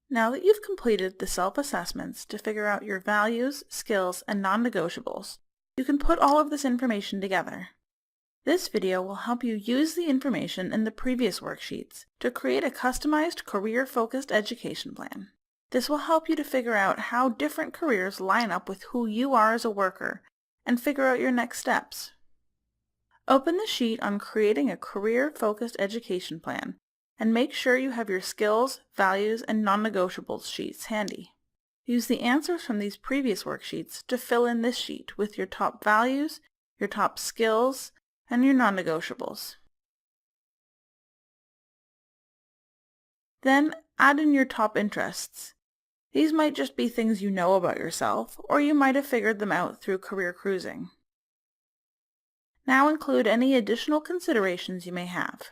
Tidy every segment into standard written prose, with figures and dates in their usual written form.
Now that you've completed the self-assessments to figure out your values, skills, and non-negotiables, you can put all of this information together. This video will help you use the information in the previous worksheets to create a customized career-focused education plan. This will help you to figure out how different careers line up with who you are as a worker and figure out your next steps. Open the sheet on creating a career-focused education plan and make sure you have your skills, values, and non-negotiables sheets handy. Use the answers from these previous worksheets to fill in this sheet with your top values, your top skills, and your non-negotiables. Then add in your top interests. These might just be things you know about yourself, or you might have figured them out through career cruising. Now include any additional considerations you may have.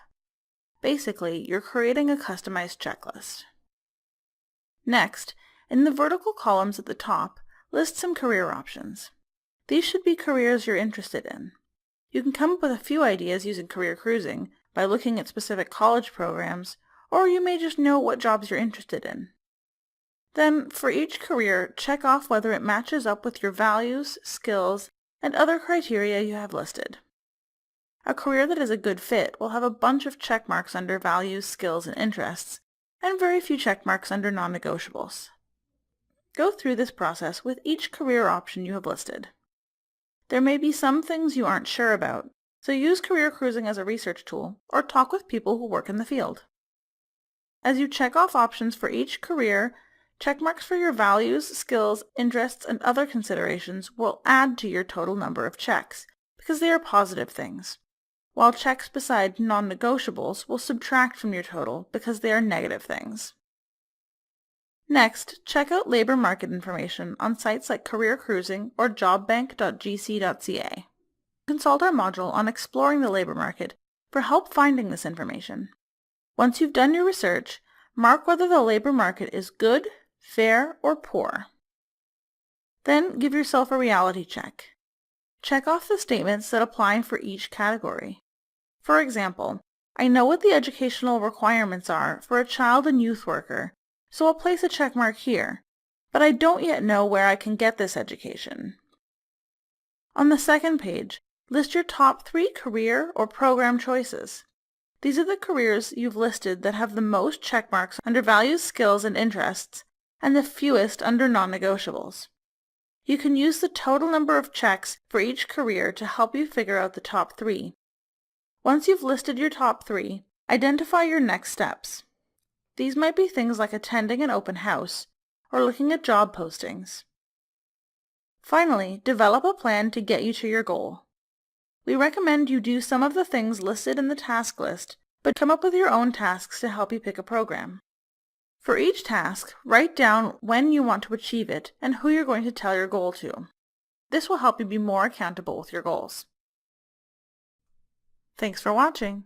Basically, you're creating a customized checklist. Next, in the vertical columns at the top, list some career options. These should be careers you're interested in. You can come up with a few ideas using career cruising by looking at specific college programs, or you may just know what jobs you're interested in. Then, for each career, check off whether it matches up with your values, skills, and other criteria you have listed. A career that is a good fit will have a bunch of check marks under values, skills, and interests, and very few check marks under non-negotiables. Go through this process with each career option you have listed. There may be some things you aren't sure about, so use career cruising as a research tool, or talk with people who work in the field. As you check off options for each career, check marks for your values, skills, interests, and other considerations will add to your total number of checks, because they are positive things, while checks beside non-negotiables will subtract from your total because they are negative things. Next, check out labor market information on sites like Career Cruising or jobbank.gc.ca. Consult our module on exploring the labor market for help finding this information. Once you've done your research, mark whether the labor market is good, fair, or poor. Then give yourself a reality check. Check off the statements that apply for each category. For example, I know what the educational requirements are for a child and youth worker, so I'll place a check mark here, but I don't yet know where I can get this education. On the second page, list your top 3 career or program choices. These are the careers you've listed that have the most check marks under values, skills, and interests, and the fewest under non-negotiables. You can use the total number of checks for each career to help you figure out the top 3. Once you've listed your top 3, identify your next steps. These might be things like attending an open house or looking at job postings. Finally, develop a plan to get you to your goal. We recommend you do some of the things listed in the task list, but come up with your own tasks to help you pick a program. For each task, write down when you want to achieve it and who you're going to tell your goal to. This will help you be more accountable with your goals. Thanks for watching.